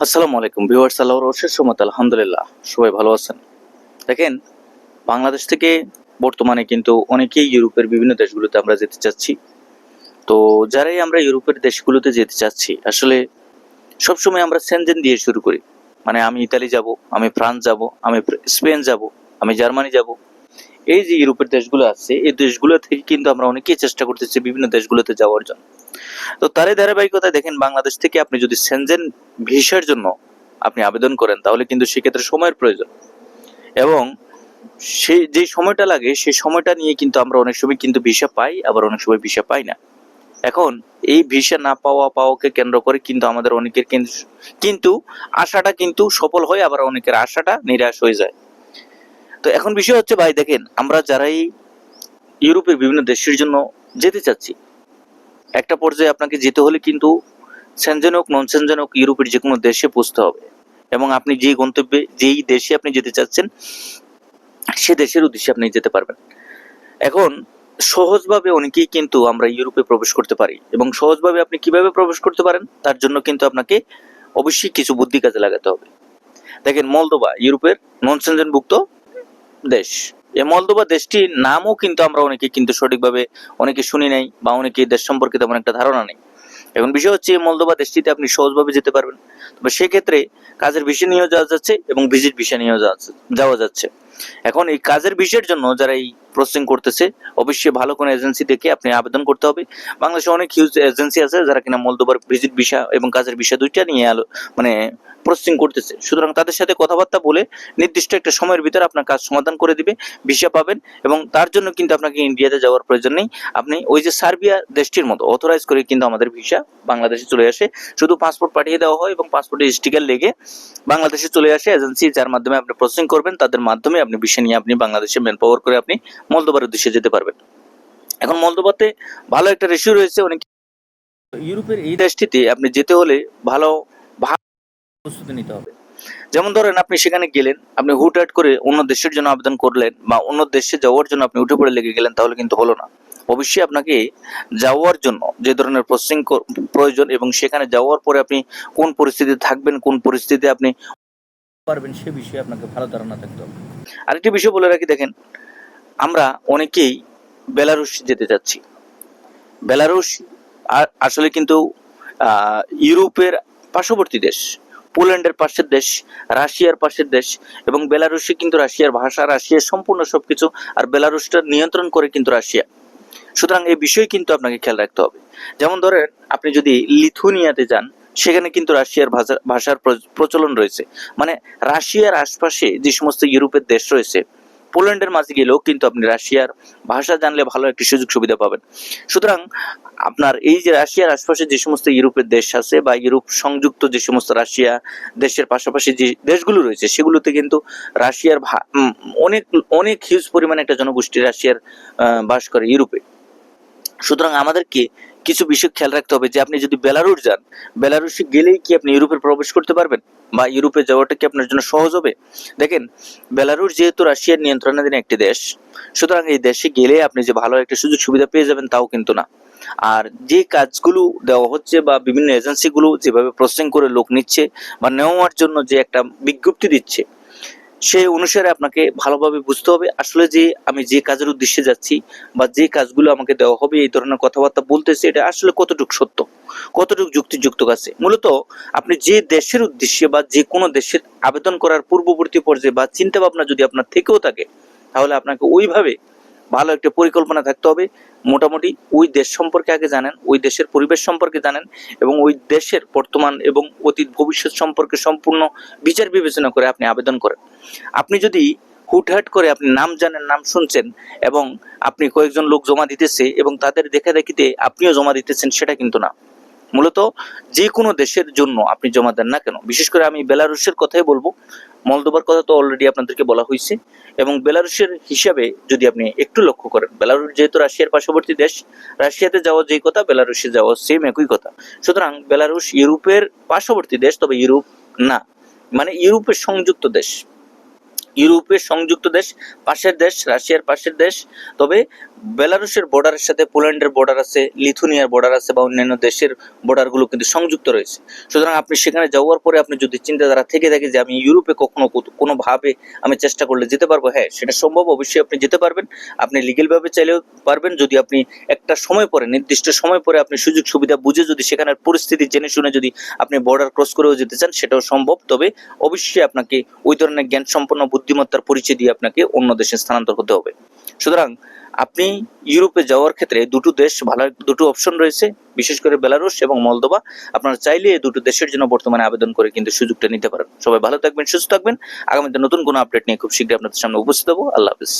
আসসালামু আলাইকুম ভিউয়ার্স, আল্লাহর অশেষ রহমতে আলহামদুলিল্লাহ সবাই ভালো আছেন। দেখেন, বাংলাদেশ থেকে বর্তমানে কিন্তু অনেকেই ইউরোপের বিভিন্ন দেশগুলোতে আমরা যেতে চাচ্ছি। তো যারাই আমরা ইউরোপের দেশগুলোতে যেতে চাচ্ছি, আসলে সবসময় আমরা সেনজেন দিয়ে শুরু করি। মানে আমি ইতালি যাব, আমি ফ্রান্স যাব, আমি স্পেন যাব, আমি জার্মানি যাব। এই যে ইউরোপের দেশগুলো আছে, এই দেশগুলো থেকে কিন্তু আমরা অনেকেই চেষ্টা করতেছি বিভিন্ন দেশগুলোতে যাওয়ার জন্য। তো তারই ধারাবাহিকতায় দেখেন, বাংলাদেশ থেকে আপনি যদি সেনজেন ভিসার জন্য আপনি আবেদন করেন, তাহলে কিন্তু সেক্ষেত্রে সময়ের প্রয়োজন, এবং সেই যে সময়টা লাগে সেই সময়টা নিয়ে কিন্তু আমরা অনেক সময় কিন্তু ভিসা পাই, আবার অনেক সময় ভিসা পাই না। এখন এই ভিসা না পাওয়াকে কেন্দ্র করে কিন্তু আমাদের অনেকের কিন্তু আশাটা কিন্তু সফল হয়, আবার অনেকের আশাটা নিরাশ হয়ে যায়। তো এখন বিষয় হচ্ছে ভাই, দেখেন, আমরা যারাই ইউরোপের বিভিন্ন দেশের জন্য যেতে চাচ্ছি, একটা পর্যায়ে আপনাকে যেতে হলে কিন্তু সেনজেন হোক নন সেনজেন হোক, ইউরোপের যে কোনো দেশে পৌঁছতে হবে, এবং আপনি যে গন্তব্যে যেই দেশে আপনি যেতে চাচ্ছেন সে দেশের উদ্দেশ্যে আপনি যেতে পারবেন। এখন সহজভাবে অনেকেই কিন্তু আমরা ইউরোপে প্রবেশ করতে পারি, এবং সহজভাবে আপনি কিভাবে প্রবেশ করতে পারেন তার জন্য কিন্তু আপনাকে অবশ্যই কিছু বুদ্ধি কাজে লাগাতে হবে। দেখেন, মলদোভা ইউরোপের নন সেনজেনভুক্ত দেশ। এই মলদোভা দেশটির নামও কিন্তু আমরা অনেকে কিন্তু সঠিকভাবে অনেকে শুনি নাই, বা অনেকে দেশ সম্পর্কে তেমন একটা ধারণা নেই। এখন বিষয় হচ্ছে, এই মলদোভা দেশটিতে আপনি সহজভাবে যেতে পারবেন, তবে সেক্ষেত্রে কাজের ভিসা নিয়েও যাওয়া যাচ্ছে এবং ভিজিট ভিসা নিয়েও যাওয়া যাচ্ছে। এখন এই কাজের ভিসার জন্য যারা এই প্রসেসিং করতেছে, অবশ্যই ভালো কোনো এজেন্সি দেখে আপনি আবেদন করতে হবে। বাংলাদেশে অনেক হিউজ এজেন্সি আছে যারা কিনা মলদোভার ভিজিট ভিসা এবং কাজের ভিসা দুইটা নিয়ে মানে প্রসেসিং করতেছে। সুতরাং তাদের সাথে কথাবার্তা বলে নির্দিষ্ট একটা সময়ের ভিতরে আপনার কাজ সমাধান করে দিবে, ভিসা পাবেন। এবং তার জন্য কিন্তু আপনাকে ইন্ডিয়াতে যাওয়ার প্রয়োজন নেই। আপনি ওই যে সার্বিয়া দেশটির মতো অথরাইজ করে কিন্তু আমাদের ভিসা বাংলাদেশে চলে আসে। শুধু পাসপোর্ট পাঠিয়ে দেওয়া হয় এবং পাসপোর্টের স্টিকার লেগে বাংলাদেশে চলে আসে এজেন্সি, যার মাধ্যমে আপনি প্রসেসিং করবেন, তাদের মাধ্যমে আপনি ভিসা নিয়ে আপনি বাংলাদেশে ম্যান পাওয়ার করে আপনি মলদোভার উদ্দেশ্যে যেতে পারবেন। এখন মলদোভাতে ভালো একটা রেশিও রয়েছে। অনেক ইউরোপের এই দেশটিতে আপনি যেতে হলে ভালো প্রস্তুতি নিতে হবে। যেমন ধরেন, আপনি সেখানে গেলেন, আপনি হুটহাট করে অন্য দেশের জন্য আবেদন করলেন, বা অন্য দেশে যাওয়ার জন্য আপনি উঠে পড়ে লেগে গেলেন, তাহলে কিন্তু হলো না। অবশ্যই আপনাকে যাওয়ার জন্য যে ধরনের প্রসেসিং প্রয়োজন, এবং সেখানে যাওয়ার পরে আপনি কোন পরিস্থিতিতে থাকবেন, কোন পরিস্থিতিতে আপনি পারবেন, সে বিষয়ে আপনাকে ভালো ধারণা থাকতে হবে। আরেকটি বিষয় বলে রাখি, দেখেন, আমরা অনেকেই বেলারুশ যেতে চাচ্ছি। বেলারুশ আসলে কিন্তু ইউরোপের পার্শ্ববর্তী দেশ, পোল্যান্ডের পাশের দেশ, রাশিয়ার পাশের দেশ, এবং বেলারুশে কিন্তু রাশিয়ার ভাষা, রাশিয়ার সম্পূর্ণ সবকিছু, আর বেলারুশটা নিয়ন্ত্রণ করে কিন্তু রাশিয়া। সুতরাং এই বিষয় কিন্তু আপনাকে খেয়াল রাখতে হবে। যেমন ধরেন, আপনি যদি লিথুনিয়াতে যান, সেখানে কিন্তু রাশিয়ার ভাষার প্রচলন রয়েছে। মানে রাশিয়ার আশপাশে যে সমস্ত ইউরোপের দেশ রয়েছে, পোল্যান্ডের মাঝে গেলেও কিন্তু আপনি রাশিয়ার ভাষা জানলে ভালো একটি সুযোগ সুবিধা পাবেন। সুতরাং আপনার এই যে রাশিয়ার আশপাশে যে সমস্ত ইউরোপের দেশ আছে, বা ইউরোপ সংযুক্ত যে সমস্ত রাশিয়া দেশের পাশাপাশি যে দেশগুলো রয়েছে, সেগুলোতে কিন্তু রাশিয়ার অনেক অনেক হিউজ পরিমাণে একটা জনগোষ্ঠী রাশিয়ার বাস করে ইউরোপে। সুতরাং আমাদেরকে কিছু বিষয় খেয়াল রাখতে হবে, যে আপনি যদি বেলারুশ যান, বেলারুশে গেলেই কি আপনি ইউরোপে প্রবেশ করতে পারবেন, বা ইউরোপে যাওয়াটা কি আপনার জন্য সহজ হবে? দেখেন, বেলারুশ যেহেতু রাশিয়ার নিয়ন্ত্রণাধীন একটি দেশ, সুতরাং এই দেশে গেলে আপনি যে ভালো একটা সুযোগ সুবিধা পেয়ে যাবেন তাও কিন্তু না। আর যে কাজগুলো দেওয়া হচ্ছে, বা বিভিন্ন এজেন্সিগুলো যেভাবে প্রসেসিং করে লোক নিচ্ছে বা নেওয়ার জন্য যে একটা বিজ্ঞপ্তি দিচ্ছে, সেই অনুসারে আপনাকে ভালোভাবে বুঝতে হবে আসলে যে আমি যে কাজের উদ্দেশ্যে যাচ্ছি, বা যে কাজগুলো আমাকে দেওয়া হবে, এই ধরনের কথাবার্তা বলতেছে, এটা আসলে কতটুকু সত্য, কতটুকু যুক্তিযুক্ত আছে। মূলত আপনি যে দেশের উদ্দেশ্যে বা যে কোনো দেশের আবেদন করার পূর্ববর্তী পর্যায়ে বা চিন্তা ভাবনা যদি আপনার থেকেও থাকে, তাহলে আপনাকে ওইভাবে ভালো একটা পরিকল্পনা থাকতে হবে। মোটামুটি ওই দেশ সম্পর্কে আগে জানেন, ওই দেশের পরিবেশ সম্পর্কে জানেন, এবং ওই দেশের বর্তমান এবং অতীত ভবিষ্যৎ সম্পর্কে সম্পূর্ণ বিচার বিবেচনা করে আপনি আবেদন করেন। আপনি যদি হুটহাট করে আপনি নাম জানেন, নাম শুনছেন, এবং আপনি কয়েকজন লোক জমা দিতেছে এবং তাদের দেখা দেখিতে আপনিও জমা দিতেছেন, সেটা কিন্তু না। মূলত যে কোনো দেশের জন্য আপনি জমা দেন না কেন, বিশেষ করে আমি বেলারুশের কথাই বলবো, মলদোভার কথা তো অলরেডি আপনাদেরকে বলা হয়েছে। এবং বেলারুশের হিসাবে যদি আপনি একটু লক্ষ্য করেন, বেলারুশ যেহেতু রাশিয়ার পার্শ্ববর্তী দেশ, রাশিয়াতে যাওয়া যেই কথা, বেলারুশে যাওয়া সেম একই কথা। সুতরাং বেলারুশ ইউরোপের পার্শ্ববর্তী দেশ, তবে ইউরোপ না, মানে ইউরোপের সংযুক্ত দেশ, ইউরোপের সংযুক্ত দেশ, পাশের দেশ, রাশিয়ার পাশের দেশ। তবে বেলারুশের বর্ডারের সাথে পোল্যান্ডের বর্ডার আছে, লিথুনিয়ার বর্ডার আছে বা অন্যান্য দেশের বর্ডারগুলো কিন্তু সংযুক্ত রয়েছে। সুতরাং আপনি সেখানে যাওয়ার পরে আপনি যদি চিন্তাধারা থেকে থাকে যে আমি ইউরোপে কখনো কোনোভাবে আমি চেষ্টা করলে যেতে পারবো, হ্যাঁ সেটা সম্ভব, অবশ্যই আপনি যেতে পারবেন। আপনি লিগেলভাবে চাইলেও পারবেন, যদি আপনি একটা সময় পরে, নির্দিষ্ট সময় পরে আপনি সুযোগ সুবিধা বুঝে যদি সেখানের পরিস্থিতি জেনে শুনে যদি আপনি বর্ডার ক্রস করেও যেতে চান, সেটাও সম্ভব। তবে অবশ্যই আপনাকে ওই ধরনের জ্ঞান সম্পন্ন বুদ্ধিমত্তার পরিচয় দিয়ে আপনাকে অন্য দেশে স্থানান্তর হতে হবে। সুতরাং আপনি ইউরোপে যাওয়ার ক্ষেত্রে দুটো অপশন রয়েছে, বিশেষ করে বেলারুশ এবং মলদোভা। আপনারা চাইলে এই দুটো দেশের জন্য বর্তমানে আবেদন করে কিন্তু সুযোগটা নিতে পারেন। সবাই ভালো থাকবেন, সুস্থ থাকবেন। আগামীতে নতুন কোনো আপডেট নিয়ে খুব শীঘ্রই আপনাদের সামনে উপস্থিত হবো। আল্লাহ হাফিজ।